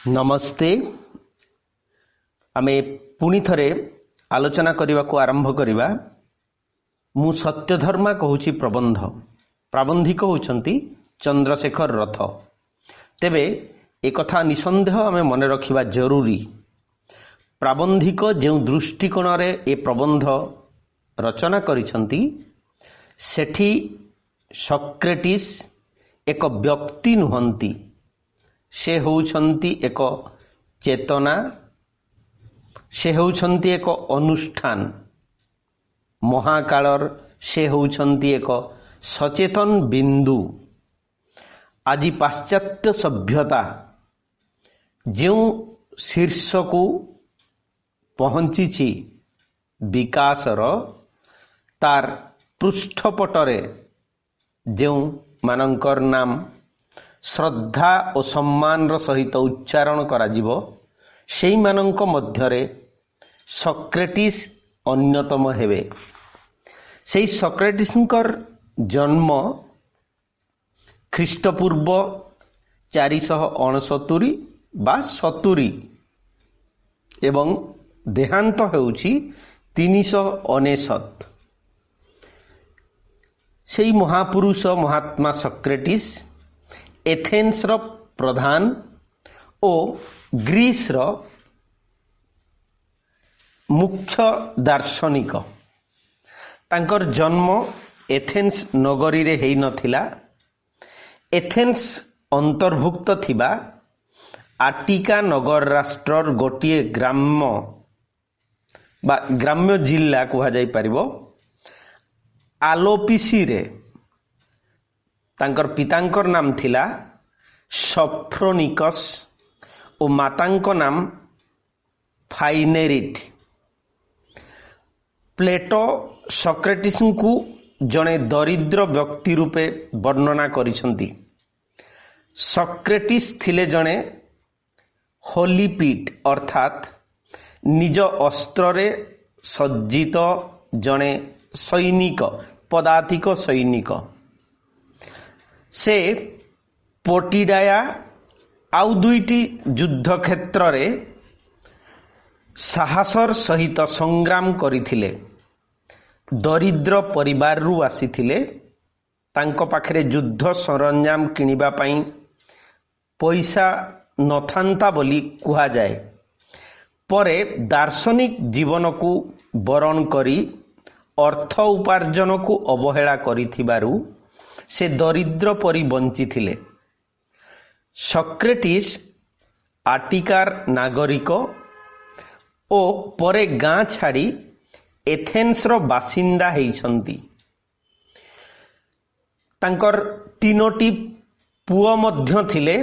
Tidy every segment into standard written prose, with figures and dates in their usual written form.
नमस्ते। आमे पुणी थरे आलोचना करने को आरंभ करिबा। मु सत्यधर्मा कहूची प्रबंध प्राबंधिक होउछंती चंद्रशेखर रथ। तेबे एक कथा निसंदेह आमे मने रखिबा जरूरी। प्राबंधिक जो दृष्टिकोण रे ए प्रबंध रचना करिसंती सेठी सॉक्रेटिस एक व्यक्ति नुहंती, से होउछंती एक चेतना, से होउछंती एक अनुष्ठान। महाकालर से होउछंती एक सचेतन बिंदु। आज पाश्चात्य सभ्यता जो शीर्ष को पहुंची विकासर तार पृष्ठपटरे जो मानकर नाम श्रद्धा और सम्मान सहित उच्चारण करा जिवो सेई मानक मध्यरे सॉक्रेटिस अन्यतम हेबे। सेई सॉक्रेटिसकर जन्म ख्रीष्टपूर्व 469 बा 70 एवं देहांत हेउछि 369। सेई महापुरुष महात्मा सॉक्रेटिस एथेन्स रो प्रधान और ग्रीस रो मुख्य दार्शनिक। तांकर जन्म एथेन्स नगरी रे हेई नथिला। एथेन्स अंतर्भुक्त थिबा आटिका नगर राष्ट्रर गोटिए ग्राम्य बा ग्राम्य जिला कहा जाई परिबो आलोपिसी रे। तांकर पितांकर नाम थिला सफ्रोनिकस और मातांको नाम फाइनेरिट। प्लेटो सॉक्रेटिस को जने दरिद्र व्यक्ति रूपे वर्णना करिसंती। सॉक्रेटिस थिले जने होलीपीट अर्थात निज अस्त्र रे सज्जित जने सैनिक, पदातिक सैनिक। से पोटिडाया आउ दुईटी युद्ध क्षेत्र रे साहसर सहित संग्राम करिथिले। दरिद्र परिवार रु आसीथिले। तांको पाखरे युद्ध सरंजाम किनिबा पई पैसा नथांता बोली कुहा जाए। परे दार्शनिक जीवन को वरण करी अर्थ उपार्जन को अवहेला करिथिबारु से दरिद्र परी बंची थिले। सॉक्रेटिस आटिकार नागरिक ओ परे गाँ छाड़ी एथेन्स रो बासिंदा हेइछंती। तांकर तीनोटी पुओ मध्य थिले।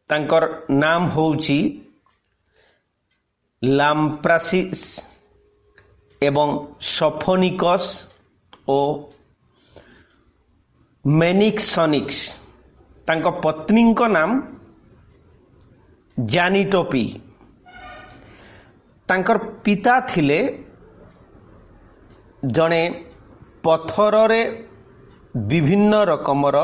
तांकर नाम होउची लाम्प्रासिस एवं सफोनिकस ओ मेनिक्सनिक्स। तांको पत्नी को नाम जानिटोपी। तांकर पिता थिले जने पत्थर रे विभिन्न रकमर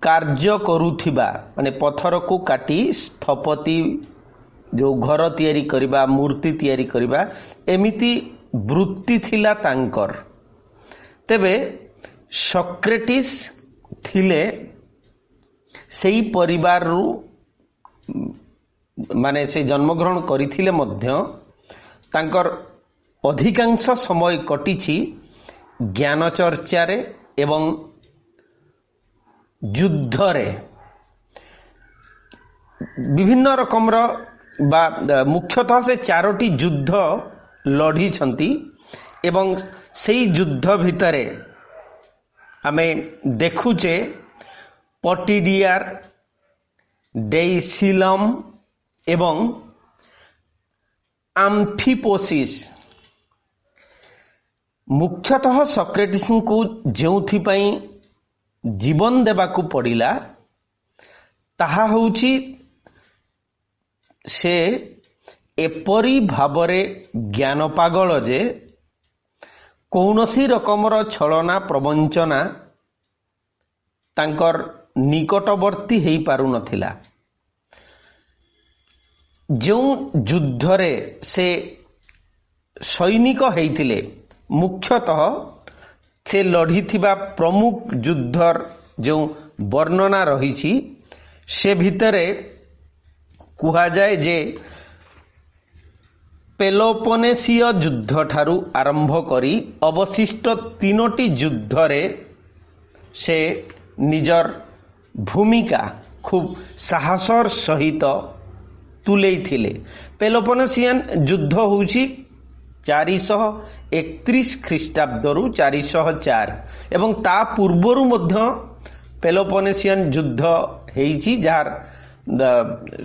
कार्य करुथिबा माने पत्थर को काटी स्थपति जो घर तैयारी करिबा, मूर्ति तैयारी करिबा, एमिति वृत्ति थिला तांकर। तेबे सॉक्रेटिस थिले सेई परिवार रु माने से जन्मग्रहण करिथिले मध्य तांकर अधिकांश समय कटिछि ज्ञान चर्चा रे एवं युद्ध रे। विभिन्न रकम बा मुख्यतः से 4टी युद्ध लड़ी छंती एवं सेई युद्ध भितरे आमे देखुचे पटिडियार, डेसिलम एवं आम्फिपोसिस। मुख्यतः सॉक्रेटिस को जेउथि पई जीवन देबाकू पड़िला ताहा होउची से एपरी भावरे ज्ञान पागल जे कौनसी रकमर छलना प्रवंचना तांकर निकटवर्ती हेई पारु नथिला। जो युद्धरे से सैनिक होइतिले मुख्यतः से लढ़ी प्रमुख युद्धर जो वर्णना रही से भितरे कुहाजाए जे पेलोपोनेसीय युद्ध ठारू आरंभ करी अवशिष्ट तीनोटी युद्धरे से निजर भूमिका खूब साहसर सहित तुलेइथिले। पेलोपोनेसियन युद्ध होउछि 431 ख्रीष्टाब्दरु 404 एवं ता पूर्वरु मध्य पेलोपोनेसियन युद्ध हेइछि जार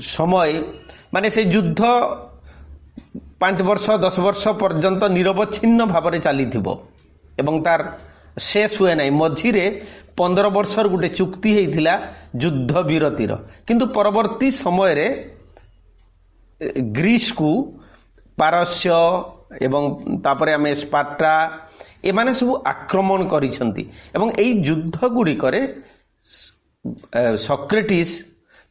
समय माने से युद्ध 5 वर्ष 10 वर्ष पर्यंत निरवच्छिन्न भाव चली एवं तार शेष हुए ना मझिरे 15 वर्षर गोटे चुक्ति होता युद्ध विरतिर किंतु परवर्ती समय रे ग्रीस को पारस्य एवं तापरे आमे स्पार्टा एमाने सब आक्रमण करिसंती एवं एई युद्ध गुडी करे सॉक्रेटिस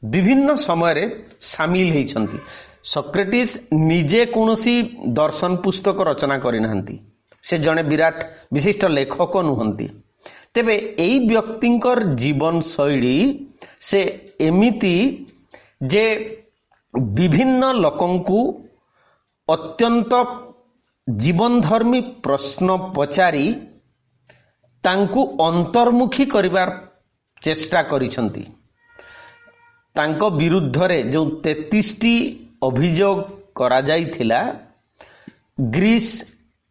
विभिन्न समय रे शामिल होइछंती। सॉक्रेटिस निजे कोनोसी दर्शन पुस्तक रचना करिनाहंती, से जड़े विराट विशिष्ट लेखक नुहंती। तेबे एई व्यक्तिंकर जीवन शैली से एमिति जे विभिन्न लोकंकु अत्यंत जीवनधर्मी प्रश्न पचारि तांकु अंतर्मुखी करिवार चेष्टा करिसंती। तांको विरुद्ध रे जो 33टी अभियोग करा जाइथिला, ग्रीस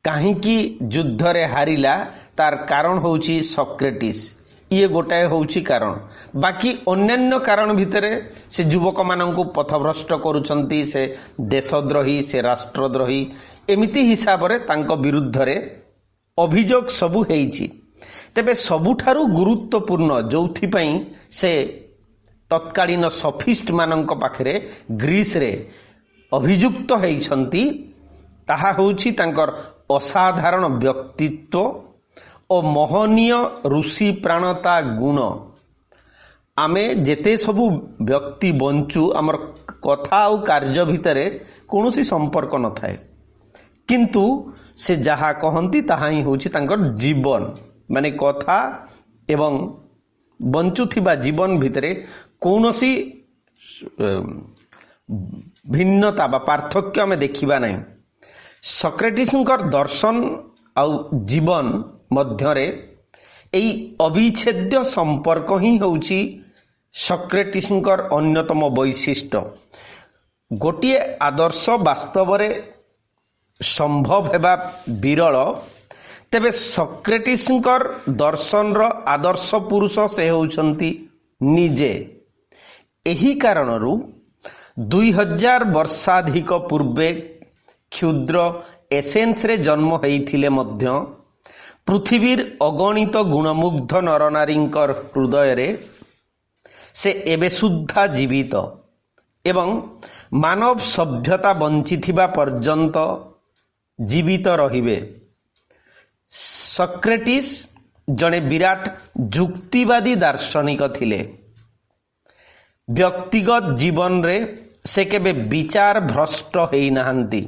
काहींकी युद्ध रे हारिला तार कारण होउची सॉक्रेटिस, ये गोटाए होउची कारण। बाकी अन्यान्य कारण भितरे से युवक मानंकु पथभ्रष्ट करूछंती, से देशद्रोही, से राष्ट्रद्रोही, एमिति हिसाब रे तांको विरुद्ध रे अभियोग सबु हेइची। तेबे सबुठारु गुरुत्वपूर्ण जोथि पई से तत्कालीन सफिस्ट मानंक पाखरे ग्रीस रे अभियुक्त हेइछंती, ताहा होउची तांकर असाधारण व्यक्तित्व और महनीय ऋषि प्राणता गुण। आमे जेते सबु व्यक्ति बंचु आमर कथा और कार्य भितरे कोनोसी संपर्क न थाए, किंतु से जहा कहंती ताहा ही होउची तांकर जीवन, माने कथा एवं बंचुथिबा जीवन भितरे कोनोसी भिन्नता बा पार्थक्य आमे देखिबा नहीं। सॉक्रेटिसंकर दर्शन आउ जीवन मध्यरे एई अविच्छेद्य संपर्क ही होउची सॉक्रेटिसंकर अन्यतम वैशिष्ट्य। गोटिए आदर्श वास्तव रे संभव हेबा विरल, तेबे सॉक्रेटिसंकर दर्शन रो आदर्श पुरुष से होउछंती निजे। एही कारणरू 2000 वर्षाधिक पूर्वे क्षुद्र एसेंस रे जन्म होइथिले मध्य पृथ्वीर अगणित गुणमुग्ध नरनारींकर हृदय रे से एबे सुद्धा जीवित एवं मानव सभ्यता बंचिथिबा पर्यंत जीवित रहिबे। सॉक्रेटिस जने विराट जुक्तिवादी दार्शनिक थिले। व्यक्तिगत जीवन रे से केबे विचार भ्रष्ट हेई नाहंती।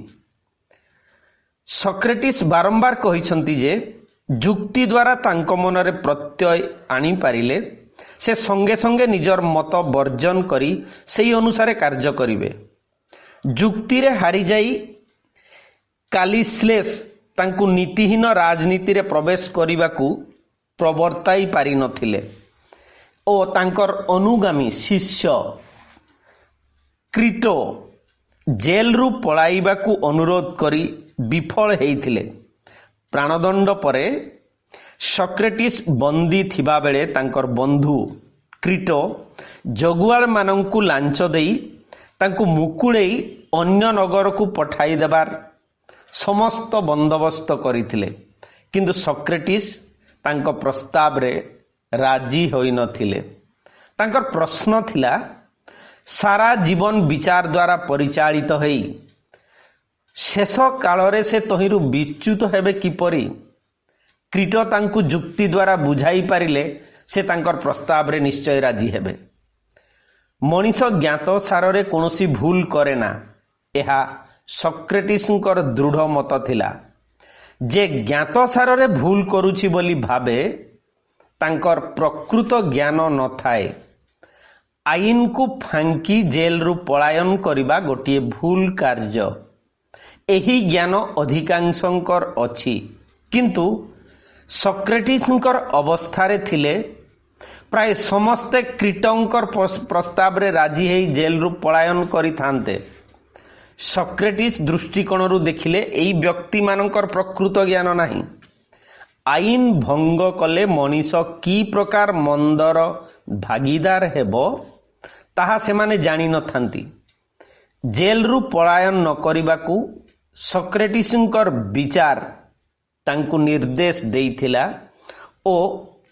सॉक्रेटिस बारंबार कहिसंती जे जुक्ति द्वारा तांको मनरे प्रत्यय आनी पारिले से संगे संगे निजर मत वर्जन करी सेही अनुसारे कार्य करिवे। जुक्ति रे हारी जाई कालिस्लेस तांकु नीतिहीन राजनीति रे प्रवेश करिबाकू प्रवर्ताई पारि नथिले ओ तांकर अनुगामी शिष्य क्रीटो जेल रु पळाइबाकू अनुरोध करी विफल हेइथिले। प्राणदंड परे सॉक्रेटिस बंदी थिबा बेले तांकर बंधु क्रीटो जगुआल मानंकु लांच देई तांकु मुकुळेई अन्य नगर को पठाई देबार समस्त बंदोबस्त करिथिले, किंतु सॉक्रेटिस तांको प्रस्ताव रे राजी होई नथिले। तांकर प्रश्न थिला, सारा जीवन विचार द्वारा परिचालित होई शेष काल रे से तहिरु विच्युत हेबे किपरि? क्रीटो तांकु जुक्ति द्वारा बुझाई पारिले से तांकर प्रस्ताव रे निश्चय राजी हेबे। मनीष ज्ञात सार रे कोनोसी भूल करे ना, ଏହା ସକ୍ରେଟିସଙ୍କର ଦୃଢ଼ ମତ ଥିଲା ଯେ ଜ୍ଞାତସାରରେ ଭୁଲ କରୁଛି ବୋଲି ଭାବେ ତାଙ୍କର ପ୍ରକୃତ ଜ୍ଞାନ ନଥାଏ। ଆଇନକୁ ଫାଙ୍କି ଜେଲରୁ ପଳାୟନ କରିବା ଗୋଟିଏ ଭୁଲ କାର୍ଯ୍ୟ। ଏହି ଜ୍ଞାନ ଅଧିକାଂଶଙ୍କର ଅଛି, କିନ୍ତୁ ସକ୍ରେଟିସଙ୍କର ଅବସ୍ଥାରେ ଥିଲେ ପ୍ରାୟ ସମସ୍ତେ କ୍ରିଟଙ୍କର ପ୍ରସ୍ତାବରେ ରାଜି ହୋଇ ଜେଲରୁ ପଳାୟନ କରିଥାନ୍ତେ। ସକ୍ରେଟିସ୍ ଦୃଷ୍ଟିକୋଣରୁ ଦେଖିଲେ ଏହି ବ୍ୟକ୍ତିମାନଙ୍କର ପ୍ରକୃତ ଜ୍ଞାନ ନାହିଁ। ଆଇନ ଭଙ୍ଗ କଲେ ମଣିଷ କି ପ୍ରକାର ମନ୍ଦର ଭାଗିଦାର ହେବ ତାହା ସେମାନେ ଜାଣିନଥାନ୍ତି। ଜେଲରୁ ପଳାୟନ ନ କରିବାକୁ ସକ୍ରେଟିସଙ୍କର ବିଚାର ତାଙ୍କୁ ନିର୍ଦ୍ଦେଶ ଦେଇଥିଲା ଓ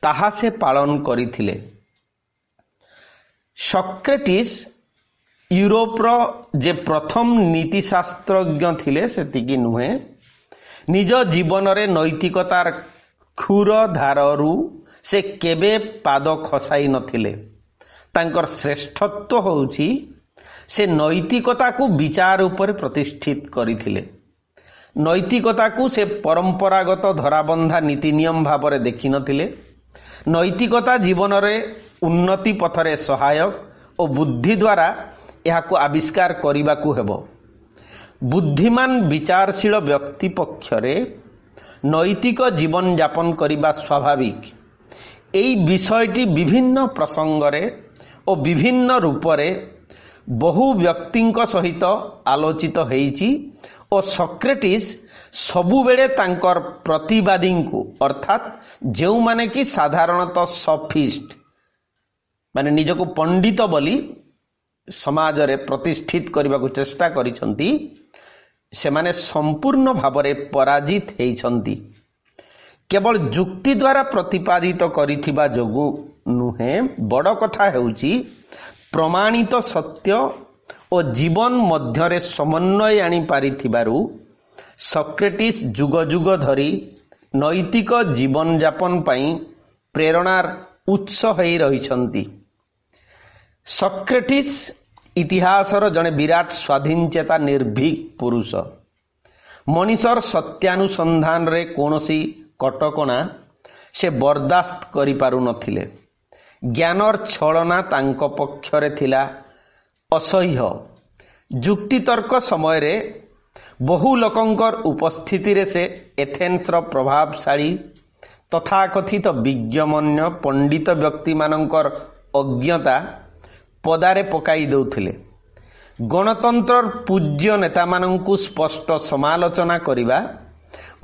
ତାହା ସେ ପାଳନ କରିଥିଲେ। ସକ୍ରେଟିସ୍ ୟୁରୋପର ଯେ ପ୍ରଥମ ନୀତିଶାସ୍ତ୍ରଜ୍ଞ ଥିଲେ ସେତିକି ନୁହେଁ, ନିଜ ଜୀବନରେ ନୈତିକତାର କ୍ଷୁର ଧାରରୁ ସେ କେବେ ପାଦ ଖସାଇ ନଥିଲେ। ତାଙ୍କର ଶ୍ରେଷ୍ଠତ୍ୱ ହେଉଛି ସେ ନୈତିକତାକୁ ବିଚାର ଉପରେ ପ୍ରତିଷ୍ଠିତ କରିଥିଲେ। ନୈତିକତାକୁ ସେ ପରମ୍ପରାଗତ ଧରାବନ୍ଧା ନୀତି ନିୟମ ଭାବରେ ଦେଖିନଥିଲେ। ନୈତିକତା ଜୀବନରେ ଉନ୍ନତି ପଥରେ ସହାୟକ ଓ ବୁଦ୍ଧି ଦ୍ୱାରା ଏହାକୁ ଆବିଷ୍କାର କରିବାକୁ ହେବ। ବୁଦ୍ଧିମାନ ବିଚାରଶୀଳ ବ୍ୟକ୍ତି ପକ୍ଷରେ ନୈତିକ ଜୀବନଯାପନ କରିବା ସ୍ୱାଭାବିକ। ଏହି ବିଷୟଟି ବିଭିନ୍ନ ପ୍ରସଙ୍ଗରେ ଓ ବିଭିନ୍ନ ରୂପରେ ବହୁ ବ୍ୟକ୍ତିଙ୍କ ସହିତ ଆଲୋଚିତ ହୋଇଛି ଓ ସକ୍ରେଟିସ୍ ସବୁବେଳେ ତାଙ୍କର ପ୍ରତିବାଦୀଙ୍କୁ ଅର୍ଥାତ୍ ଯେଉଁମାନେ କି ସାଧାରଣତଃ ସଫିଷ୍ଟ ମାନେ ନିଜକୁ ପଣ୍ଡିତ ବୋଲି ସମାଜରେ ପ୍ରତିଷ୍ଠିତ କରିବାକୁ ଚେଷ୍ଟା କରିଛନ୍ତି, ସେମାନେ ସମ୍ପୂର୍ଣ୍ଣ ଭାବରେ ପରାଜିତ ହୋଇଛନ୍ତି। କେବଳ ଯୁକ୍ତି ଦ୍ୱାରା ପ୍ରତିପାଦିତ କରିଥିବା ଯୋଗୁଁ ନୁହେଁ, ବଡ଼ କଥା ହେଉଛି ପ୍ରମାଣିତ ସତ୍ୟ ଓ ଜୀବନ ମଧ୍ୟରେ ସମନ୍ୱୟ ଆଣିପାରିଥିବାରୁ ସକ୍ରେଟିସ୍ ଯୁଗ ଯୁଗ ଧରି ନୈତିକ ଜୀବନଯାପନ ପାଇଁ ପ୍ରେରଣାର ଉତ୍ସ ହୋଇ ରହିଛନ୍ତି। ସକ୍ରେଟିସ୍ ଇତିହାସର ଜଣେ ବିରାଟ ସ୍ୱାଧୀନଚେତା ନିର୍ଭୀକ ପୁରୁଷ। ମଣିଷର ସତ୍ୟାନୁସନ୍ଧାନରେ କୌଣସି କଟକଣା ସେ ବରଦାସ୍ତ କରିପାରୁନଥିଲେ। ଜ୍ଞାନର ଛଳନା ତାଙ୍କ ପକ୍ଷରେ ଥିଲା ଅସହ୍ୟ। ଯୁକ୍ତିତର୍କ ସମୟରେ ବହୁ ଲୋକଙ୍କର ଉପସ୍ଥିତିରେ ସେ ଏଥେନ୍ସର ପ୍ରଭାବଶାଳୀ ତଥାକଥିତ ବିଜ୍ଞମନ୍ୟ ପଣ୍ଡିତ ବ୍ୟକ୍ତିମାନଙ୍କର ଅଜ୍ଞତା ପଦାରେ ପକାଇ ଦେଉଥିଲେ। ଗଣତନ୍ତ୍ରର ପୂଜ୍ୟ ନେତାମାନଙ୍କୁ ସ୍ପଷ୍ଟ ସମାଲୋଚନା କରିବା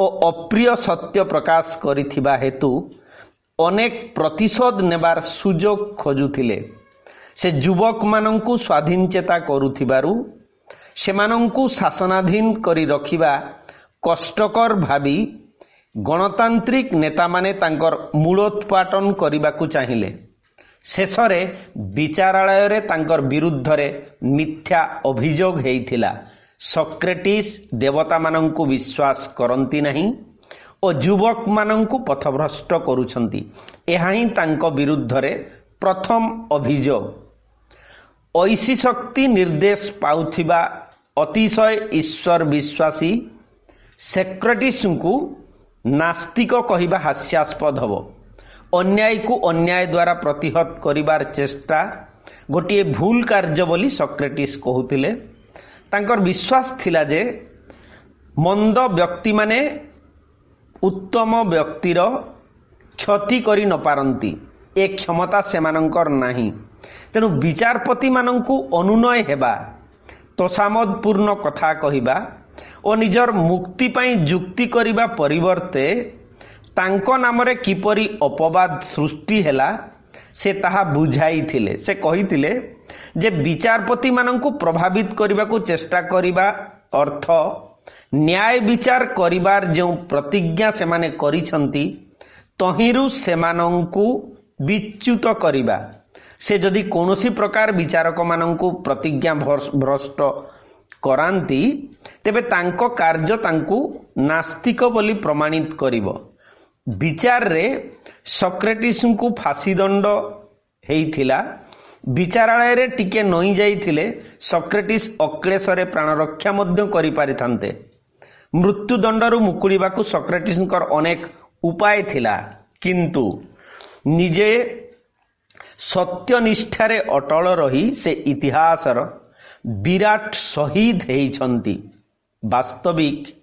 ଓ ଅପ୍ରିୟ ସତ୍ୟ ପ୍ରକାଶ କରିଥିବା ହେତୁ ଅନେକ ପ୍ରତିଶୋଧ ନେବାର ସୁଯୋଗ ଖୋଜୁଥିଲେ। ସେ ଯୁବକମାନଙ୍କୁ ସ୍ୱାଧୀନଚେତା କରୁଥିବାରୁ ସେମାନଙ୍କୁ ଶାସନାଧୀନ କରି ରଖିବା କଷ୍ଟକର ଭାବି ଗଣତାନ୍ତ୍ରିକ ନେତାମାନେ ତାଙ୍କର ମୂଳୋତ୍ପାଟନ କରିବାକୁ ଚାହିଁଲେ। ଶେଷରେ ବିଚାରାଳୟରେ ତାଙ୍କର ବିରୁଦ୍ଧରେ ମିଥ୍ୟା ଅଭିଯୋଗ ହୋଇଥିଲା। ସକ୍ରେଟିସ୍ ଦେବତାମାନଙ୍କୁ ବିଶ୍ୱାସ କରନ୍ତି ନାହିଁ ଓ ଯୁବକମାନଙ୍କୁ ପଥଭ୍ରଷ୍ଟ କରୁଛନ୍ତି। ଏହା ହିଁ ତାଙ୍କ ବିରୁଦ୍ଧରେ ପ୍ରଥମ ଅଭିଯୋଗ। ଐଶୀ ଶକ୍ତି ନିର୍ଦ୍ଦେଶ ପାଉଥିବା ଅତିଶୟ ଈଶ୍ୱର ବିଶ୍ୱାସୀ ସକ୍ରେଟିସ୍ଙ୍କୁ ନାସ୍ତିକ କହିବା ହାସ୍ୟାସ୍ପଦ ହେବ। ଅନ୍ୟାୟକୁ ଅନ୍ୟାୟ ଦ୍ୱାରା ପ୍ରତିହତ କରିବାର ଚେଷ୍ଟା ଗୋଟିଏ ଭୁଲ କାର୍ଯ୍ୟ ବୋଲି ସକ୍ରେଟିସ୍ କହୁଥିଲେ। ତାଙ୍କର ବିଶ୍ୱାସ ଥିଲା ଯେ ମନ୍ଦ ବ୍ୟକ୍ତିମାନେ ଉତ୍ତମ ବ୍ୟକ୍ତିର କ୍ଷତି କରି ନପାରନ୍ତି, ଏ କ୍ଷମତା ସେମାନଙ୍କର ନାହିଁ। ତେଣୁ ବିଚାରପତିମାନଙ୍କୁ ଅନୁନୟ ହେବା, ତୋଷାମଦପୂର୍ଣ୍ଣ କଥା କହିବା ଓ ନିଜର ମୁକ୍ତି ପାଇଁ ଯୁକ୍ତି କରିବା ପରିବର୍ତ୍ତେ ତାଙ୍କ ନାମରେ କିପରି ଅପବାଦ ସୃଷ୍ଟି ହେଲା ସେ ତାହା ବୁଝାଇଥିଲେ। ସେ କହିଥିଲେ ଯେ ବିଚାରପତିମାନଙ୍କୁ ପ୍ରଭାବିତ କରିବାକୁ ଚେଷ୍ଟା କରିବା ଅର୍ଥ ନ୍ୟାୟ ବିଚାର କରିବାର ଯେଉଁ ପ୍ରତିଜ୍ଞା ସେମାନେ କରିଛନ୍ତି ତହିଁରୁ ସେମାନଙ୍କୁ ବିଚ୍ୟୁତ କରିବା। ସେ ଯଦି କୌଣସି ପ୍ରକାର ବିଚାରକମାନଙ୍କୁ ପ୍ରତିଜ୍ଞା ଭ୍ରଷ୍ଟ କରାନ୍ତି ତେବେ ତାଙ୍କ କାର୍ଯ୍ୟ ତାଙ୍କୁ ନାସ୍ତିକ ବୋଲି ପ୍ରମାଣିତ କରିବ। ବିଚାରରେ ସକ୍ରେଟିସ୍ଙ୍କୁ ଫାଶୀଦଣ୍ଡ ହେଇଥିଲା। विचारालय टिके नई जाइथिले सॉक्रेटिस अक्लेशरे प्राण रक्षा मध्य करि पारिथान्ते। मृत्युदंडरू मुकुलिबाकू सॉक्रेटिसଙ୍କର अनेक उपाय थिला, किंतु निजे सत्यनिष्ठारे अटल रही से इतिहासर विराट शहीद हेइछन्ति। वास्तविक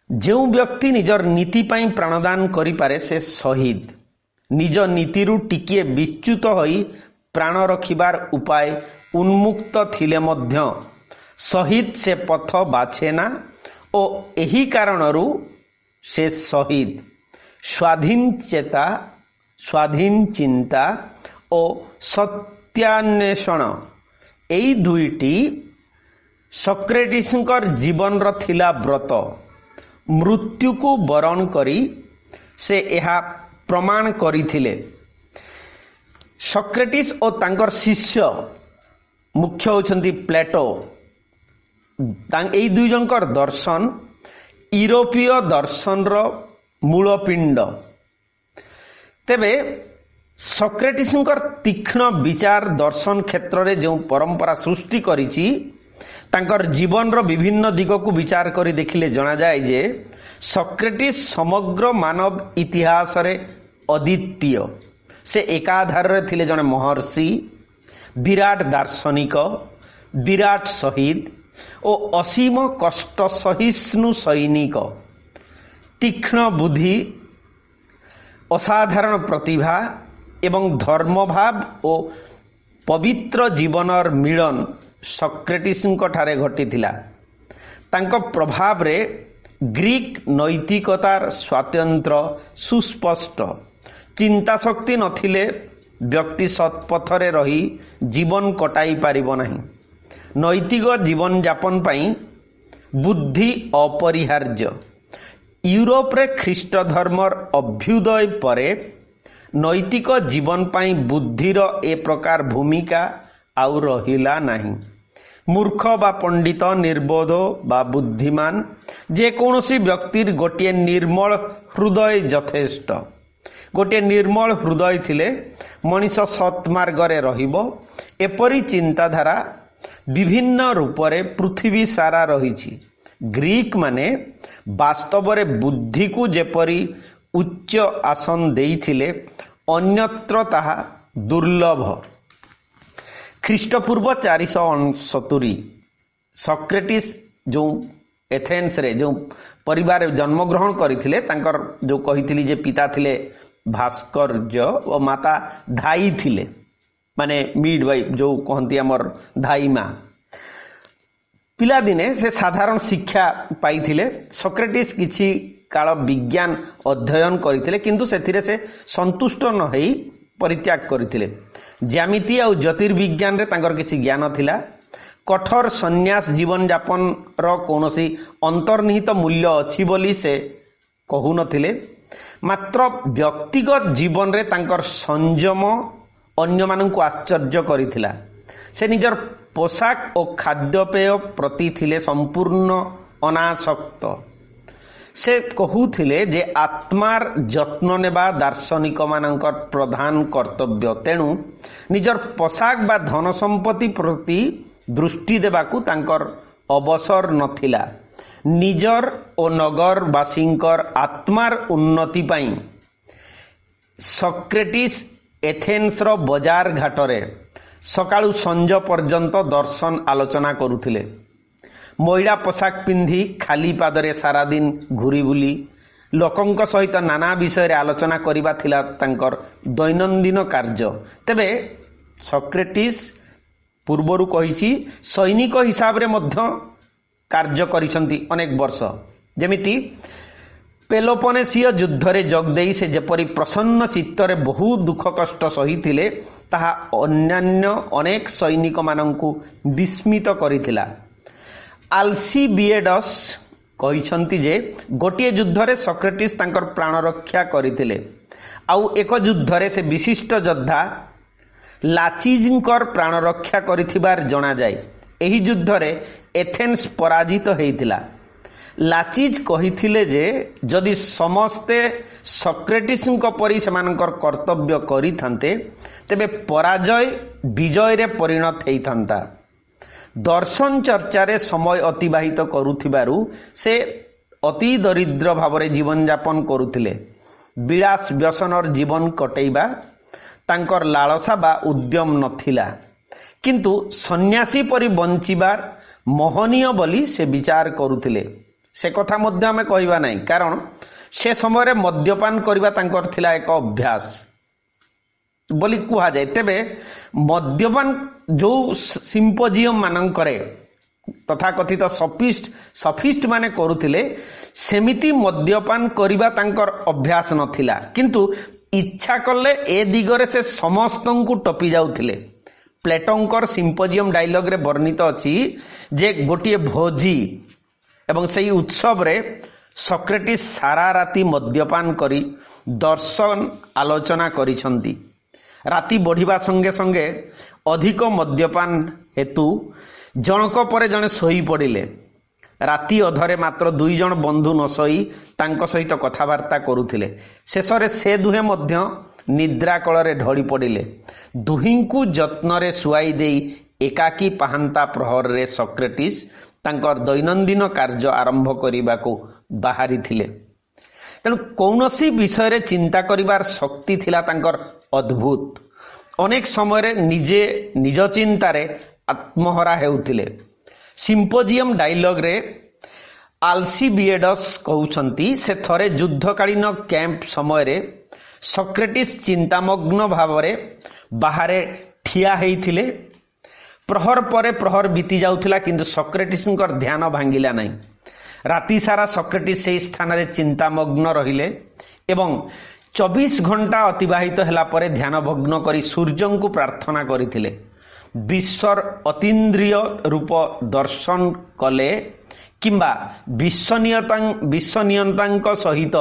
जो व्यक्ति निजर नीति पाई प्राणदान करिपारे से शहीद। निज नीतिरू टिके विच्युत होई प्राण रखिबार उपाय उन्मुक्त थिले मध्य शहीद से पथ बाछेना ओ एही कारणरू से शहीद स्वाधीन चेता, स्वाधीन चिंता ओ सत्यान्वेषण एई दुईटी सॉक्रेटिसଙ୍କର जीवन थिला व्रत। मृत्यु को वरण करी से यह प्रमाण करिथिले। सॉक्रेटिस और तांकर शिष्य मुख्य होछंती प्लेटो। एई दुई जनकर दर्शन यूरोपीय दर्शन रो मूलपिंड। तेबे सॉक्रेटिसଙ୍କର तीक्ष्ण विचार दर्शन क्षेत्र रे जो परंपरा सृष्टि करिछि तांकर जीवन रो विभिन्न दिग को विचार करी देखिले जना जाय जे सॉक्रेटिस समग्र मानव इतिहास रे अद्वितीय। से एकाधार रे थिले जने महर्षि, विराट दार्शनिक, विराट शहीद ओ असीम कष्ट सहिष्णु सैनिक। तीक्ष्ण बुद्धि, असाधारण प्रतिभा एवं धर्मभाव ओ पवित्र जीवनर मिलन सॉक्रेटिसଙ୍କ ठारे घटिथिला। तांको प्रभाव रे ग्रीक नैतिकतार स्वतंत्र सुस्पष्ट चिंता शक्ति नथिले व्यक्ति सत्पथरे रही जीवन कटाई पारिबो नाही। नैतिक जीवन यापन पाई बुद्धि अपरिहार्य। यूरोप रे ख्रीष्ट धर्मर अभ्युदय परे नैतिक जीवन पाई बुद्धिर ए प्रकार भूमिका आउ रहिला नाही। मूर्ख बा पंडित, निर्बोध बा बुद्धिमान जे कौनसी व्यक्तिर गोटे निर्मल हृदय यथेष्ट। गोटे निर्मल हृदय थिले मनीष सत्मार्ग रे रहिबो। एपरी चिंताधारा विभिन्न रूपरे पृथ्वी सारा रहिछि। ग्रीक माने वास्तव रे बुद्धि को जेपरी उच्च आसन देइथिले अन्यत्र ताहा दुर्लभ। ख्रीष्टपूर्व 470 सॉक्रेटिस जो एथेंस रे जो परिवार जन्म ग्रहण करथिले तांकर जो कहिथिली जे पिता थिले भास्कर्य और माता धाई थिले माने मिड वाइफ जो कहती आमर धाई माँ। पिला दिने से साधारण शिक्षा पाइथिले। सॉक्रेटिस किछि काल विज्ञान अध्ययन करथिले किंतु सेथिरे से संतुष्ट न होई परित्याग करथिले। ज्यामिति और ज्योतिर्विज्ञान रे तांकर किछि ज्ञान थिला। कठोर सन्यास जीवन यापन रो कोनोसी अंतर्निहित मूल्य अछि बोली से कहू नथिले। मात्र व्यक्तिगत जीवन रे तांकर संयम अन्य माननकु आश्चर्य करिथिला। से निजर पोशाक और खाद्यपेय प्रति थिले संपूर्ण अनासक्त। से कहूथिले जे आत्मार जत्न नेबा दार्शनिक मानकर प्रधान कर्तव्य। तेणु निजर पोशाक बा धन संपत्ति प्रति दृष्टि देबाकू तांकर अवसर नथिला। निजर ओ नगरवासींकर आत्मार उन्नति पाई सॉक्रेटिस एथेंस रो बाजार घाटरे सकाळु संज पर्यंत दर्शन आलोचना करुथिले। महिला पोशाक पिंधि खाली पादरे सारा दिन घुरी बुली लोकंक सहित नाना विषय आलोचना करिबा थिला तांकर दैनंदिन कार्य। तेबे सॉक्रेटिस पूर्वरु कहिछि सैनिक हिसाब रे मध्य कार्य करिसंती अनेक वर्ष। जेमिति पेलोपोनेसीय युद्ध रे जोग देई से जेपरि प्रसन्न चित्तरे बहु दुख कष्ट सहिथिले ताहा अन्यान्य अनेक सैनिक माननकु विस्मित करिथिला। अल्सिबिएडस कहिसंती जे गोटिए युद्ध रे सॉक्रेटिस तांकर प्राण रक्षा करिथिले। आउ एक युद्ध रे से विशिष्ट योद्धा लाचिजंकर प्राण रक्षा करिथिबार जणा जाय। एही युद्ध रे एथेंस पराजित हेइथिला। ଲାଚିଜ୍ କହିଥିଲେ ଯେ ଯଦି ସମସ୍ତେ ସକ୍ରେଟିସ୍ଙ୍କ ପରି ସେମାନଙ୍କର କର୍ତ୍ତବ୍ୟ କରିଥାନ୍ତେ ତେବେ ପରାଜୟ ବିଜୟରେ ପରିଣତ ହୋଇଥାନ୍ତା। ଦର୍ଶନ ଚର୍ଚ୍ଚାରେ ସମୟ ଅତିବାହିତ କରୁଥିବାରୁ ସେ ଅତି ଦରିଦ୍ର ଭାବରେ ଜୀବନଯାପନ କରୁଥିଲେ। ବିଳାସ ବ୍ୟସନର ଜୀବନ କଟେଇବା ତାଙ୍କର ଲାଳସା ବା ଉଦ୍ୟମ ନଥିଲା, କିନ୍ତୁ ସନ୍ନ୍ୟାସୀ ପରି ବଞ୍ଚିବାର ମୋହନୀୟ ବୋଲି ସେ ବିଚାର କରୁଥିଲେ। ସେ କଥା ମଧ୍ୟ ଆମେ କହିବା ନାହିଁ, କାରଣ ସେ ସମୟରେ ମଦ୍ୟପାନ କରିବା ତାଙ୍କର ଥିଲା ଏକ ଅଭ୍ୟାସ ବୋଲି କୁହାଯାଏ। ତେବେ ମଦ୍ୟପାନ ଯେଉଁ ସିମ୍ପୋଜିୟମ ମାନଙ୍କରେ ତଥାକଥିତ ସଫିଷ୍ଟ ମାନେ କରୁଥିଲେ, ସେମିତି ମଦ୍ୟପାନ କରିବା ତାଙ୍କର ଅଭ୍ୟାସ ନଥିଲା, କିନ୍ତୁ ଇଚ୍ଛା କଲେ ଏ ଦିଗରେ ସେ ସମସ୍ତଙ୍କୁ ଟପି ଯାଉଥିଲେ। ପ୍ଲେଟୋଙ୍କର ସିମ୍ପୋଜିୟମ ଡାଇଲଗରେ ବର୍ଣ୍ଣିତ ଅଛି ଯେ ଗୋଟିଏ ଭୋଜି ଏବଂ ସେହି ଉତ୍ସବରେ ସକ୍ରେଟିସ୍ ସାରା ରାତି ମଦ୍ୟପାନ କରି ଦର୍ଶନ ଆଲୋଚନା କରିଛନ୍ତି। ରାତି ବଢ଼ିବା ସଙ୍ଗେ ସଙ୍ଗେ ଅଧିକ ମଦ୍ୟପାନ ହେତୁ ଜଣକ ପରେ ଜଣେ ଶୋଇପଡ଼ିଲେ। ରାତି ଅଧରେ ମାତ୍ର 2 ଜଣ ବନ୍ଧୁ ନ ଶୋଇ ତାଙ୍କ ସହିତ କଥାବାର୍ତ୍ତା କରୁଥିଲେ। ଶେଷରେ ସେ ଦୁହେଁ ମଧ୍ୟ ନିଦ୍ରା କଳରେ ଢଳି ପଡ଼ିଲେ। ଦୁହିଁଙ୍କୁ ଯତ୍ନରେ ଶୁଆଇ ଦେଇ ଏକାକୀ ପାହାନ୍ତା ପ୍ରହରରେ ସକ୍ରେଟିସ୍ ତାଙ୍କର ଦୈନନ୍ଦିନ କାର୍ଯ୍ୟ ଆରମ୍ଭ କରିବାକୁ ବାହାରିଥିଲେ। ତେଣୁ କୌଣସି ବିଷୟରେ ଚିନ୍ତା କରିବାର ଶକ୍ତି ଥିଲା ତାଙ୍କର ଅଦ୍ଭୁତ। ଅନେକ ସମୟରେ ନିଜେ ନିଜ ଚିନ୍ତାରେ ଆତ୍ମହରା ହେଉଥିଲେ। ସିମ୍ପୋଜିୟମ ଡାଇଲଗରେ ଆଲସିବିଏଡସ୍ କହୁଛନ୍ତି, ସେ ଥରେ ଯୁଦ୍ଧକାଳୀନ କ୍ୟାମ୍ପ ସମୟରେ ସକ୍ରେଟିସ୍ ଚିନ୍ତାମଗ୍ନ ଭାବରେ ବାହାରେ ଠିଆ ହେଇଥିଲେ। ପ୍ରହର ପରେ ପ୍ରହର ବିତି ଯାଉଥିଲା, କିନ୍ତୁ ସକ୍ରେଟିସ୍ଙ୍କର ଧ୍ୟାନ ଭାଙ୍ଗିଲା ନାହିଁ। ରାତି ସାରା ସକ୍ରେଟିସ୍ ସେହି ସ୍ଥାନରେ ଚିନ୍ତାମଗ୍ନ ରହିଲେ ଏବଂ 24 ଘଣ୍ଟା ଅତିବାହିତ ହେଲା ପରେ ଧ୍ୟାନଭଗ୍ନ କରି ସୂର୍ଯ୍ୟଙ୍କୁ ପ୍ରାର୍ଥନା କରିଥିଲେ। ବିଶ୍ୱର ଅତୀନ୍ଦ୍ରିୟ ରୂପ ଦର୍ଶନ କଲେ କିମ୍ବା ବିଶ୍ୱନିୟନ୍ତାଙ୍କ ସହିତ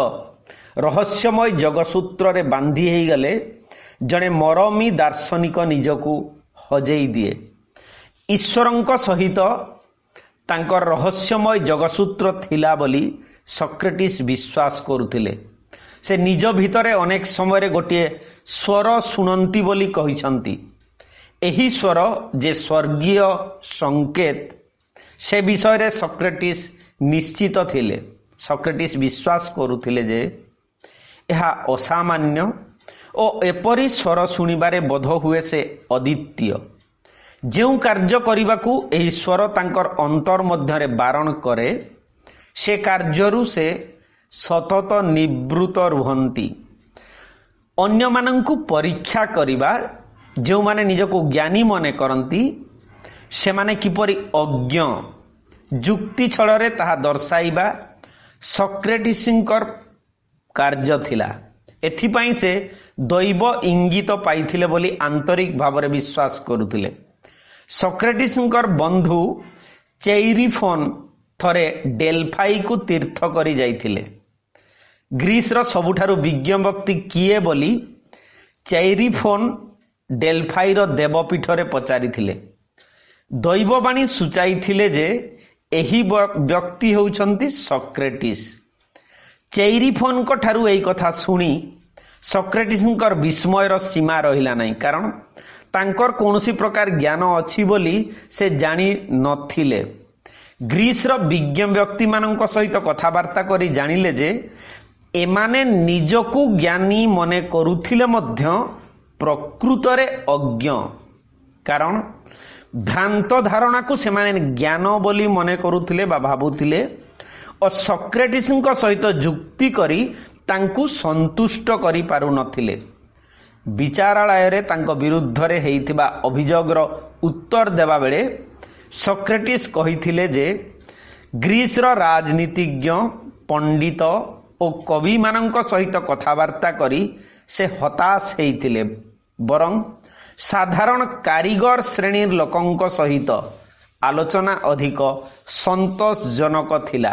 ରହସ୍ୟମୟ ଯୋଗସୂତ୍ରରେ ବାନ୍ଧି ହୋଇଗଲେ ଜଣେ ମରମୀ ଦାର୍ଶନିକ ନିଜକୁ ହଜେଇ ଦିଏ। ଈଶ୍ୱରଙ୍କ ସହିତ ତାଙ୍କର ରହସ୍ୟମୟ ଯୋଗସୂତ୍ର ଥିଲା ବୋଲି ସକ୍ରେଟିସ୍ ବିଶ୍ୱାସ କରୁଥିଲେ। ସେ ନିଜ ଭିତରେ ଅନେକ ସମୟରେ ଗୋଟିଏ ସ୍ୱର ଶୁଣନ୍ତି ବୋଲି କହିଛନ୍ତି। ଏହି ସ୍ୱର ଯେ ସ୍ୱର୍ଗୀୟ ସଂକେତ, ସେ ବିଷୟରେ ସକ୍ରେଟିସ୍ ନିଶ୍ଚିତ ଥିଲେ। ସକ୍ରେଟିସ୍ ବିଶ୍ୱାସ କରୁଥିଲେ ଯେ ଏହା ଅସାମାନ୍ୟ ଓ ଏପରି ସ୍ୱର ଶୁଣିବାରେ ବୋଧହୁଏ ସେ ଅଦ୍ୱିତୀୟ। ଯେଉଁ କାର୍ଯ୍ୟ କରିବାକୁ ଏହି ସ୍ୱର ତାଙ୍କର ଅନ୍ତର ମଧ୍ୟରେ ବାରଣ କରେ, ସେ କାର୍ଯ୍ୟରୁ ସେ ସତତ ନିବୃତ୍ତ ରୁହନ୍ତି। ଅନ୍ୟମାନଙ୍କୁ ପରୀକ୍ଷା କରିବା, ଯେଉଁମାନେ ନିଜକୁ ଜ୍ଞାନୀ ମନେ କରନ୍ତି ସେମାନେ କିପରି ଅଜ୍ଞ, ଯୁକ୍ତି ଛଳରେ ତାହା ଦର୍ଶାଇବା ସକ୍ରେଟିସ୍ଙ୍କର କାର୍ଯ୍ୟ ଥିଲା। ଏଥିପାଇଁ ସେ ଦୈବ ଇଙ୍ଗିତ ପାଇଥିଲେ ବୋଲି ଆନ୍ତରିକ ଭାବରେ ବିଶ୍ୱାସ କରୁଥିଲେ। ସକ୍ରେଟିସ୍ଙ୍କର ବନ୍ଧୁ ଚେଇରିଫୋନ୍ ଥରେ ଡେଲଫାଇକୁ ତୀର୍ଥ କରି ଯାଇଥିଲେ। ଗ୍ରୀସର ସବୁଠାରୁ ବିଜ୍ଞ ବ୍ୟକ୍ତି କିଏ ବୋଲି ଚେଇରିଫୋନ୍ ଡେଲଫାଇର ଦେବପୀଠରେ ପଚାରିଥିଲେ। ଦୈବବାଣୀ ସୂଚାଇଥିଲେ ଯେ ଏହି ବ୍ୟକ୍ତି ହେଉଛନ୍ତି ସକ୍ରେଟିସ୍। ଚେଇରିଫୋନ୍ଙ୍କ ଠାରୁ ଏହି କଥା ଶୁଣି ସକ୍ରେଟିସ୍ଙ୍କର ବିସ୍ମୟର ସୀମା ରହିଲା ନାହିଁ, କାରଣ ତାଙ୍କର କୌଣସି ପ୍ରକାର ଜ୍ଞାନ ଅଛି ବୋଲି ସେ ଜାଣି ନଥିଲେ। ଗ୍ରୀସର ବିଜ୍ଞ ବ୍ୟକ୍ତିମାନଙ୍କ ସହିତ କଥାବାର୍ତ୍ତା କରି ଜାଣିଲେ ଯେ ଏମାନେ ନିଜକୁ ଜ୍ଞାନୀ ମନେ କରୁଥିଲେ ମଧ୍ୟ ପ୍ରକୃତରେ ଅଜ୍ଞ, କାରଣ ଭ୍ରାନ୍ତ ଧାରଣାକୁ ସେମାନେ ଜ୍ଞାନ ବୋଲି ମନେ କରୁଥିଲେ ବା ଭାବୁଥିଲେ ଓ ସକ୍ରେଟିସ୍ଙ୍କ ସହିତ ଯୁକ୍ତି କରି ତାଙ୍କୁ ସନ୍ତୁଷ୍ଟ କରିପାରୁନଥିଲେ। ବିଚାରାଳୟରେ ତାଙ୍କ ବିରୁଦ୍ଧରେ ହୋଇଥିବା ଅଭିଯୋଗର ଉତ୍ତର ଦେବାବେଳେ ସକ୍ରେଟିସ୍ କହିଥିଲେ ଯେ ଗ୍ରୀସର ରାଜନୀତିଜ୍ଞ, ପଣ୍ଡିତ ଓ କବିମାନଙ୍କ ସହିତ କଥାବାର୍ତ୍ତା କରି ସେ ହତାଶ ହୋଇଥିଲେ, ବରଂ ସାଧାରଣ କାରିଗର ଶ୍ରେଣୀର ଲୋକଙ୍କ ସହିତ ଆଲୋଚନା ଅଧିକ ସନ୍ତୋଷଜନକ ଥିଲା।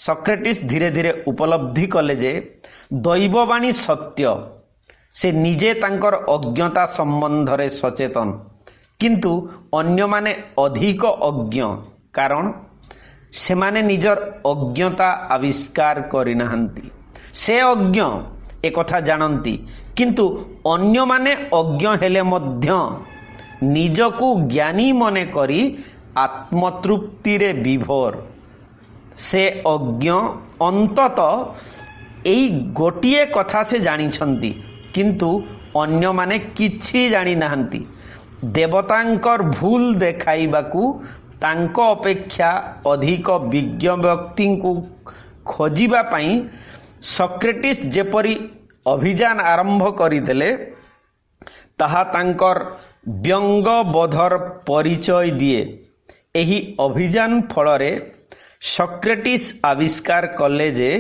ସକ୍ରେଟିସ୍ ଧୀରେ ଧୀରେ ଉପଲବ୍ଧି କଲେ ଯେ ଦୈବବାଣୀ ସତ୍ୟ। ସେ ନିଜେ ତାଙ୍କର ଅଜ୍ଞତା ସମ୍ବନ୍ଧରେ ସଚେତନ, କିନ୍ତୁ ଅନ୍ୟମାନେ ଅଧିକ ଅଜ୍ଞ, କାରଣ सेमाने निजर अज्ञता आविष्कार करिनाहंती। से अज्ञ एकथा जानती, किंतु अन्य माने अज्ञ हेले मध्य निजकु ज्ञानी मने करी आत्मतृप्ति रे विभोर। से अज्ञ अंतत एई गोटिए कथा से जानिछंती, किंतु अन्य माने किछि जानि नाहंती। देवतांकर भूल देखाइबाकू तांको अपेक्षा अधिक विज्ञ व्यक्ति को खोजिबा पई सॉक्रेटिस जेपरी अभियान आरंभ करिदेले ताहा तांकर व्यंग बोधर परिचय दिए। एही अभियान फलरे सॉक्रेटिस आविष्कार कले जे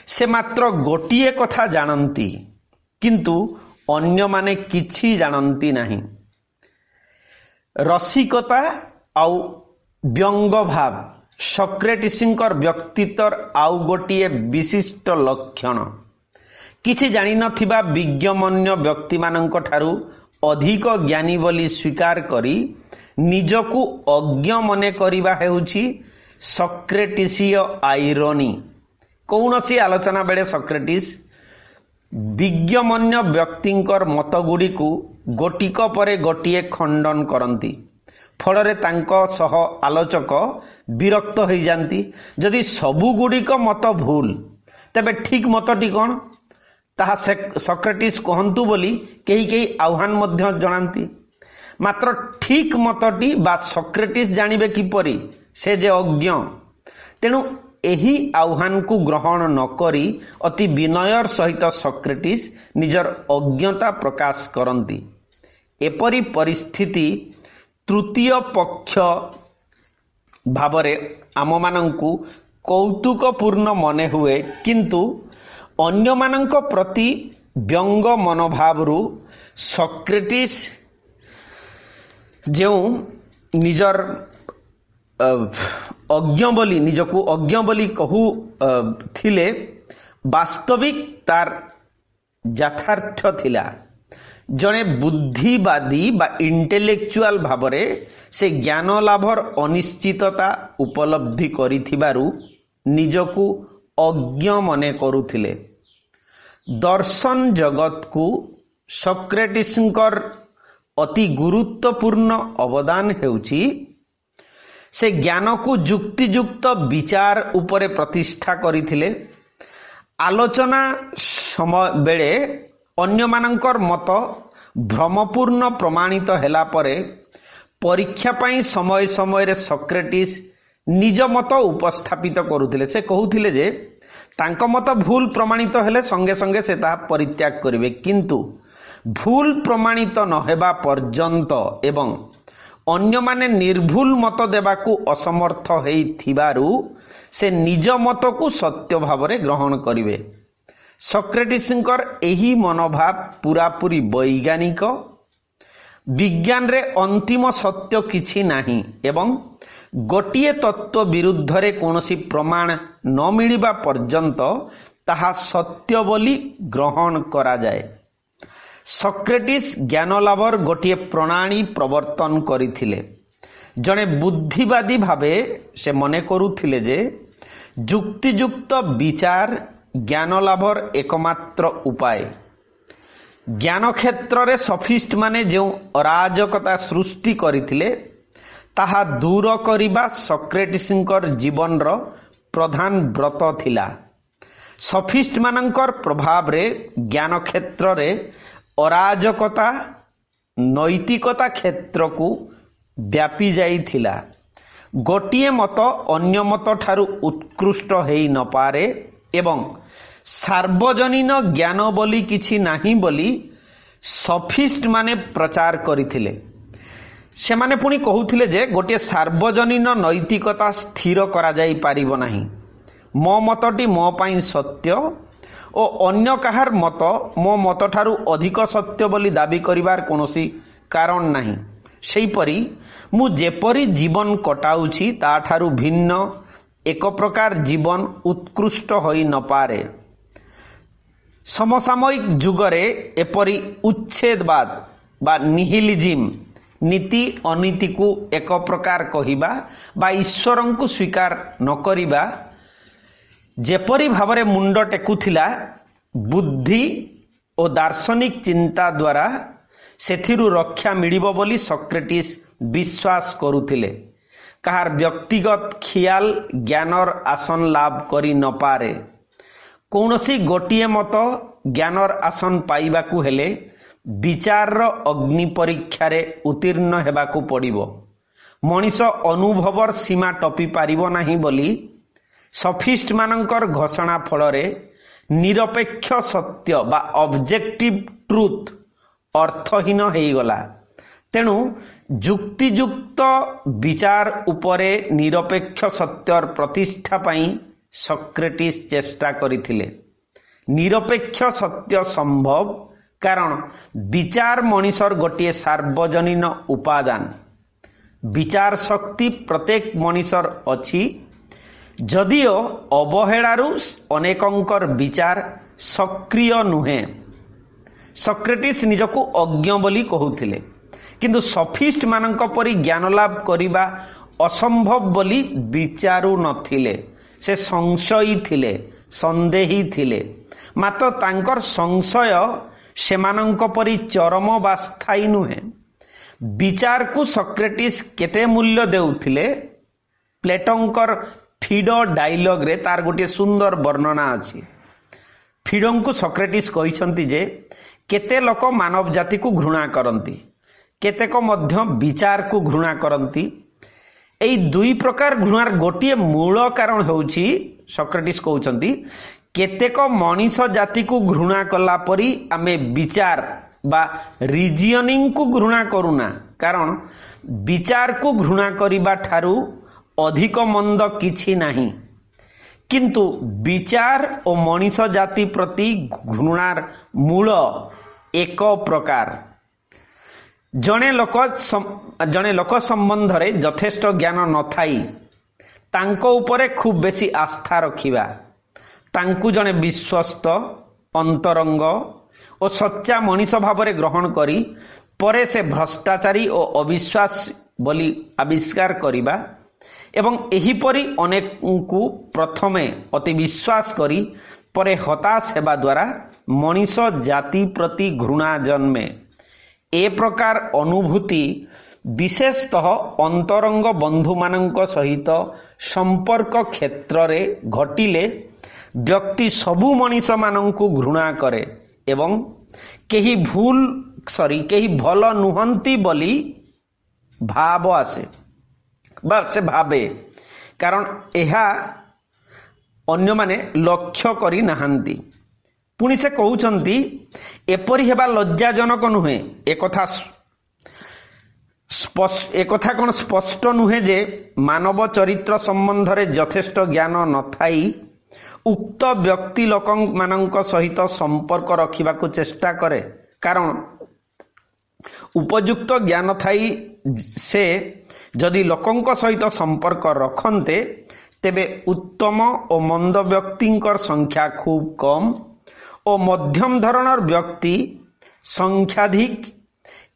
से मात्र गोटिए कथा जानती, किंतु अन्य माने किछि जानती नहीं। रसिकता आउ व्यंग भाव सॉक्रेटिसंकर व्यक्तित्वर आउ गोटिए विशिष्ट लक्षण। किछि जानि नथिबा विज्ञमन्य व्यक्ति मानक ठारू अधिक ज्ञानी बोली स्वीकार करी निजकु अज्ञ मने करिबा हेउछि सॉक्रेटिसीय आइरोनी। कौनसी आलोचना बेले सॉक्रेटिस विज्ञमन्य व्यक्तिंकर मतगुड़िकु गोटिक परे गोटिए खंडन करती। फलरे तांको सह आलोचक विरक्त हो जाती। जदि सबु गुड़िक मत भूल तेबे ठीक मतटी कौन ताहा सॉक्रेटिस कहंतु बोली केही केही आह्वान मध्य जनाती। मात्र ठीक मतटी बा सॉक्रेटिस जानिबे किपरि से जे अज्ञ। तेणु एही आह्वान को ग्रहण न करी अति विनयर सहित सॉक्रेटिस निजर अज्ञता प्रकाश करती। एपरी परिस्थिति तृतीय पक्ष भावरे आम मानंकु कौतुकपूर्ण मने हुए, किंतु अन्य मानंक प्रति व्यंग मनोभावरू सॉक्रेटिस जो निजर अज्ञ बोली निजकु अज्ञ बोली कहू थिले वास्तविक तार यथार्थ थिला। जने बुद्धिवादी बा इंटेलेक्चुअल भावरे से ज्ञान लाभर अनिश्चितता उपलब्धि करिथिबारु निजकु अज्ञ मने करुथिले। दर्शन जगत को सॉक्रेटिसंकर अति गुरुत्वपूर्ण अवदान हेउची से ज्ञान को युक्तियुक्त विचार उपरे प्रतिष्ठा करिथिले। आलोचना समय बेले अन्य मानंकर मत भ्रमपूर्ण प्रमाणित हेला परे परीक्षा पाई समय समय रे सॉक्रेटिस निज मत उपस्थापित करुथिले। से कहूथिले जे तांको मत भूल प्रमाणित हेले संगे संगे से ताहा परित्याग करिवे, किंतु भूल प्रमाणित न हेबा पर्यंत एवं अन्य माने निर्भूल मत देबाकू असमर्थ हेई थिबारु से निज मत को सत्य भावरे ग्रहण करिवे। सॉक्रेटिसंकर एही मनोभाव पूरापूरी वैज्ञानिक। विज्ञान रे अंतिम सत्य किछि नाही एवं गोटिए तत्व विरुद्ध रे कोनोसी प्रमाण न मिलिबा पर्यंत ताहा सत्य बोली ग्रहण करा जाए। सॉक्रेटिस ज्ञान लाभर गोटिए प्रणाली प्रवर्तन करिथिले। जने बुद्धिवादी भावे से मने करुथिले जे युक्तियुक्त विचार ज्ञान लाभर एकमात्र उपाय। ज्ञान क्षेत्र रे सफिस्ट माने जो अराजकता सृष्टि करिथिले ताहा दूर करिबा सॉक्रेटिसंकर जीवन रो प्रधान व्रत थिला। सफिस्ट मानंकर प्रभाव रे ज्ञान क्षेत्र रे अराजकता नैतिकता क्षेत्र को व्यापी जाइथिला। गोटिए मत अन्य मत ठारू उत्कृष्ट हेई न पारे एवं सार्वजनीन ज्ञान बोली किछि नाही बोली सफिस्ट माने प्रचार करिथिले। से माने पुणी कहूथिले जे गोटे सार्वजनीन नैतिकता स्थिर करा जाई पारिबो नाही। मो मतटी मो पाई सत्य ओ अन्य काहार मत मो मत ठारू अधिक सत्य बोली दाबी करिवार कोनोसी कारण नाही। सेहीपरि मु जेपरि जीवन कटाउछि ता ठारू भिन्न एक प्रकार जीवन उत्कृष्ट होई न पारे। समसामयिक जुगरे एपरि उच्छेदवाद बा निहिलिज्म नीति अनीति को एक प्रकार कहिबा बा ईश्वर को स्वीकार न करिबा जेपरी भावरे मुंड टेकुथिला बुद्धि और दार्शनिक चिंता द्वारा सेथिरु रक्षा मिलिबो बोली सॉक्रेटिस विश्वास करुथिले। कहार व्यक्तिगत ख्याल ज्ञानर आसन लाभ करि न पारे। कौनसी गोटिए मत ज्ञानर आसन पाइबाकू हेले विचार अग्नि परीक्षा उत्तीर्ण हेबाकू पड़िबो। मनीष अनुभवर सीमा टपी पारिबो नाही बोली सफिस्ट मानकर घोषणा फलरे निरपेक्ष सत्य बा ऑब्जेक्टिव ट्रुथ अर्थहीन हेगला। तेणु जुक्तियुक्त विचार उपरे निरपेक्ष सत्यर प्रतिष्ठा पाई सॉक्रेटिस चेष्टा करिथिले। निरपेक्ष सत्य संभव कारण विचार मनीषर गोटे सार्वजनीन उपादान। विचार शक्ति प्रत्येक मनीषर अछि जदिओ अवहेड़ारू अनेकंकर विचार सक्रिय नुहे। सॉक्रेटिस निजको अज्ञ बोली कहूथिले किंतु सफिस्ट मानक परि ज्ञान लाभ करिबा असंभव बोली विचारू नथिले। से संशयी थिले, संदेही थिले। मात्र तांकर संशय सेमानंक परि चरम बा स्थायी नुहे। विचार को सॉक्रेटिस केते मूल्य देउथिले प्लेटोंकर फिडो डायलॉग रे तार गोटे सुंदर वर्णना अछि। फिडो को सॉक्रेटिस कहिसंती जे केते लोक मानव जाति को घृणा करंती, केतेक मध्य विचार को घृणा करंती। एई दुई प्रकार घृणार गोटे मूल कारण होउची सॉक्रेटिस कहउचंती केतेक मनीष जाति को घृणा कला परी आमे विचार बा रीजनिंग को घृणा करूना। कारण विचार को घृणा करिबा ठारू अधिक मंद किछि नाही। किंतु विचार और मनीष जाति प्रति घृणार मूल एक प्रकार। जने लोक संबंध रे यथेष्ट ज्ञान न थाई तांको उपरे खूब बेसी आस्था रखिबा, तांकु जने विश्वस्त अंतरंग और सच्चा मनीष भावरे ग्रहण करी परे से भ्रष्टाचारी और अविश्वास बोली आविष्कार करिबा एवं एहिपरि अनेकଙ୍କୁ प्रथमे अति विश्वास करी परे हताश हेबा द्वारा मनीष जाति प्रति घृणा जन्मे। ए प्रकार अनुभूति विशेषतः अंतरंग बंधु मानक सहित संपर्क क्षेत्र रे घटिले व्यक्ति सबु मनीष मानंकु घृणा करे एवं केही भल नुहंती बोली भाव आसे बा से भावे। कारण एहा अन्य माने लक्ष्य करी नाहांती। पुणी से कहउचंती एपरि हेबा लज्जाजनक नुहे। एकथा कौन स्पष्ट नुहे जे मानव चरित्र संबंध रे यथेष्ट ज्ञान नथाई उक्त व्यक्ति लोक मानक सहित संपर्क रखिबाकू चेष्टा करे। कारण उपयुक्त ज्ञान थाई से जदि लोकंक सहित संपर्क रखन्ते तेबे उत्तम और मंद व्यक्तिंकर संख्या खूब कम और मध्यम धरणर व्यक्ति संख्याधिक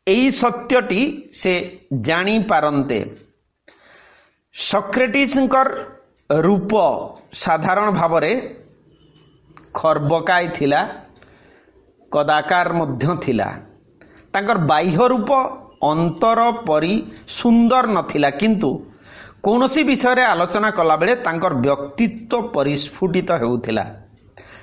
एई सत्यटी से जानी पारंते। सॉक्रेटिसंकर रूप साधारण भावरे खर्बकाय थिला, कदाकार मध्य थिला। तांकर बाह्य रूप अंतर परी सुंदर नथिला किंतु कौनसी विषय रे आलोचना कला बेले तांकर व्यक्तित्व परिस्फुटित हेउथिला।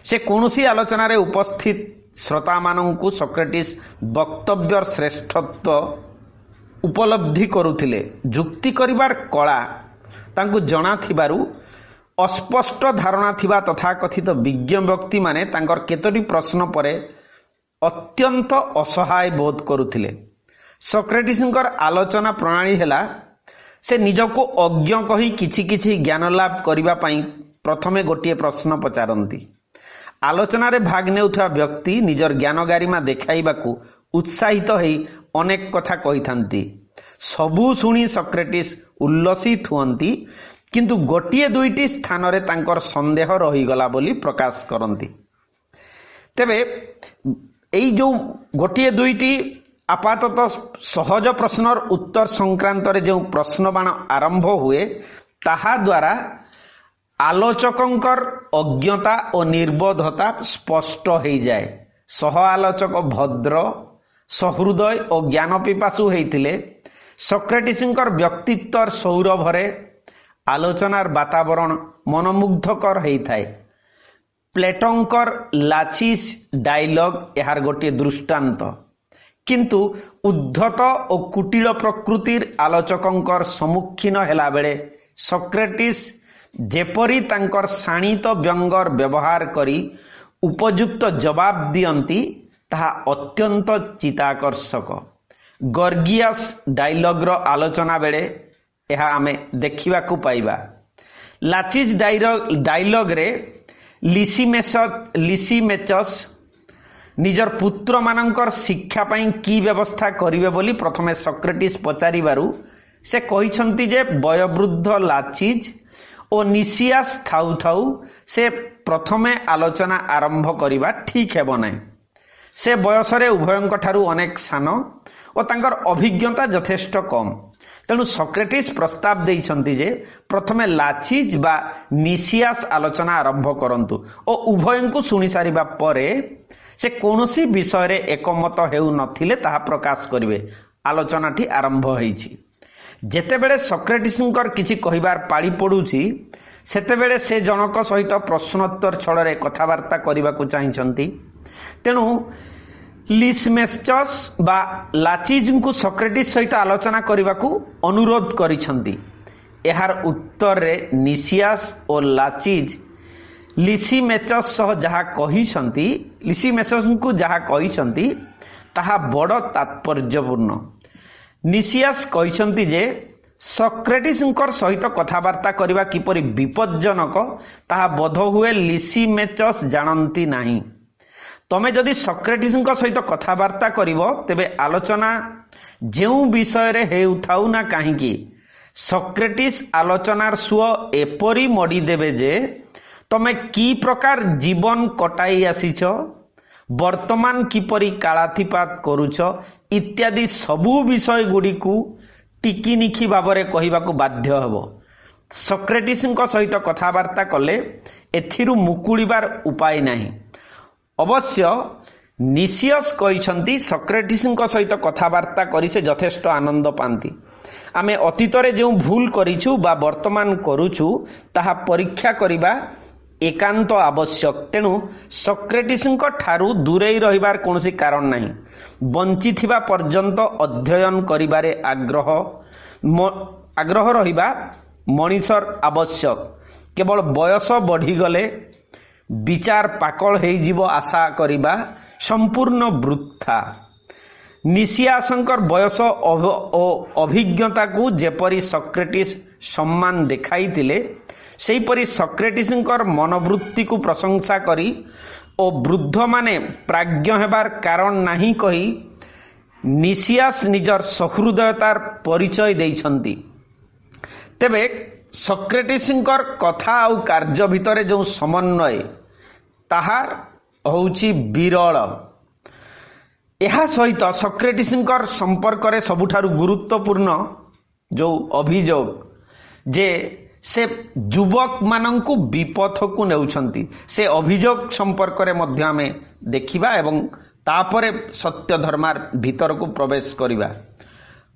से कौनसी आलोचना रे उपस्थित श्रोता मानंकु सॉक्रेटिस वक्तव्यर श्रेष्ठत्व उपलब्धि करुथिले। जुक्ति करिवार कला तांकु जଣା थिबारु अस्पष्ट धारणा थिबा तथा कथित विज्ञ व्यक्ति माने तांकर केतोटी प्रश्न परे अत्यंत असहाय बोध करुथिले। सॉक्रेटिसंकर आलोचना प्रणाली हेला से निजको अज्ञ कही किछि किछि ज्ञान लाभ करिबा पई प्रथमे गोटिए प्रश्न पचारंती। आलोचना रे भाग नेउथवा व्यक्ति निजर ज्ञान गारिमा देखाइबाकू उत्साहित होई अनेक कथा कहिथांती। सबु सुनी सॉक्रेटिस उल्लसित हुअंती किंतु गोटिए दुईटी स्थान रे तांकर संदेह रहीगला बोली प्रकाश करंती। तेबे एई जो गोटिए दुईटी आपाततः सहज प्रश्नर उत्तर संक्रांत रे जो प्रश्नबाण आरंभ हुए ताहा द्वारा आलोचकंकर अज्ञता और निर्बोधता स्पष्ट हो जाए। सह आलोचक भद्र सहृदय और ज्ञान पिपासु होइतिले सॉक्रेटिसंकर व्यक्तित्वर सौरभरे आलोचनार वातावरण मनमुग्धकर होइथाय। प्लेटोंकर लाचिस डायलॉग यार गोटे दृष्टांत, किंतु उद्धत और कुटिल प्रकृतिर आलोचकंकर सम्मुखीन हेला बेले सॉक्रेटिस जेपरी तांकर शाणित व्यंगर व्यवहार करी उपयुक्त जवाब दियंती ताहा अत्यंत चिताकर्षक। गर्गियस डायलॉग रो आलोचना बेले यह आमे देखिबा को पाइबा। लाचिस डायलॉग रे लिसिमेचस निजर पुत्र मानकर शिक्षा पाई की व्यवस्था करिवे बोली प्रथमे सॉक्रेटिस पचारिबारु से कहिसंती जे वयोवृद्ध लाचिस और निसियास थाउ थाउ से प्रथमे आलोचना आरंभ करिबा ठीक हेबो नै। से बयसरे उभयंक ठारू अनेक सान और तांकर अभिज्ञता यथेष्ट कम। तेणु सॉक्रेटिस प्रस्ताव देइछंती जे प्रथमे लाचिस बा निसियास आलोचना आरंभ करंतु और उभयंकु सुनि सारिबा परे से कोनोसी विषय रे एकमत हेउ नथिले ताहा प्रकाश करिवे। आलोचनाटी आरंभ होईछि। जेतेबेले सॉक्रेटिसंकर किछि कहिबार पाळी पडुछि सेतेबेले से जनक सहित प्रश्नोत्तर छଳରେ कथाबार्ता କରିବାକୁ चाहिंछंती। तेणु लिसिमेचस बा लाचिस को सॉक्रेटिस सहित आलोचना करने अनुरोध करिसंती। एहार उत्तर रे निसियास और लाचिस लिसिमेचस सह जहा कहिसंती लिसिमेचस को जहा कहिसंती ताहा बड़ तात्पर्यपूर्ण। निसियास कहिसंती जे सॉक्रेटिसंकर सहित कथाबार्ता करबा किपरि विपज्जनक ताहा बोध हुए लिसिमेचस जानती नाही। तमे जदि सॉक्रेटिसंकर सहित कथाबार्ता करिवो तेबे आलोचना जेउ विषय रे हेउथाउ ना काहीकि सॉक्रेटिस आलोचनार सुअ एपरि मडी देबे जे तमे की प्रकार जीवन कटाई आसीछ, वर्तमान किपरि कालातिपात करूछ इत्यादि सबु विषय गुडी को टिकिनिखी भावरे कहिबाकू बाध्य हेबो। सॉक्रेटिसंक सहित कथाबार्ता कले एथिरु मुकुळिबार उपाय नाही। अवश्य निसियस कहिसंती सॉक्रेटिसंक सहित कथाबार्ता करी से यथेष्ट आनंद पांती। आमे अतीतरे जो भूल करिछु बा वर्तमान करूछु ताहा परीक्षा करिबा एकांत आवश्यक। तेणु सॉक्रेटिसंक ठारू दूरेई रहिबार कोनोसी कारण नाही। बंची थिबा पर्यंत अध्ययन करिबारे आग्रह रहिबा मनीषर आवश्यक। केवल बयस बढ़ी गले विचार पाकल हेई जीव आशा करिबा संपूर्ण वृथा। निसियासंकर बयस अभिज्ञता को जेपरी सॉक्रेटिस सम्मान देखाइतिले सेहीपरि सॉक्रेटिसंकर मनोवृत्ति को प्रशंसा करी और वृद्ध माने प्राज्ञ हेबार कारण नाही कही निसियास निजर सहृदयतार परिचय देइछंती। तेबे सॉक्रेटिसंकर कथा आउ कार्य भितरे जो समन्वय ताहार होउची विरल। एहा सहित सॉक्रेटिसंकर संपर्क रे सबुठारु गुरुत्वपूर्ण जो अभियोग जे से युवक मानंकु विपथ को नेउछंती से अभियोग संपर्क रे मध्य आमे देखिबा एवं तापरे सत्य धर्मार भीतर को प्रवेश करिबा।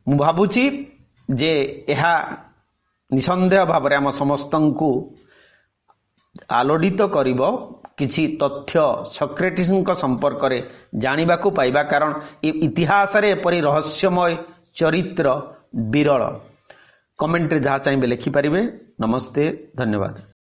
मु भाबुची जे एहा निसंदेह भावरे आम समस्तंकु आलोडित करिबो किछि तथ्य सॉक्रेटिसंक संपर्क रे जानिबा को पाइबा। कारण इतिहास रे एपरि रहस्यमय चरित्र विरल। कमेंट रे जहा चाहिए लिखि पारिबे। नमस्ते, धन्यवाद।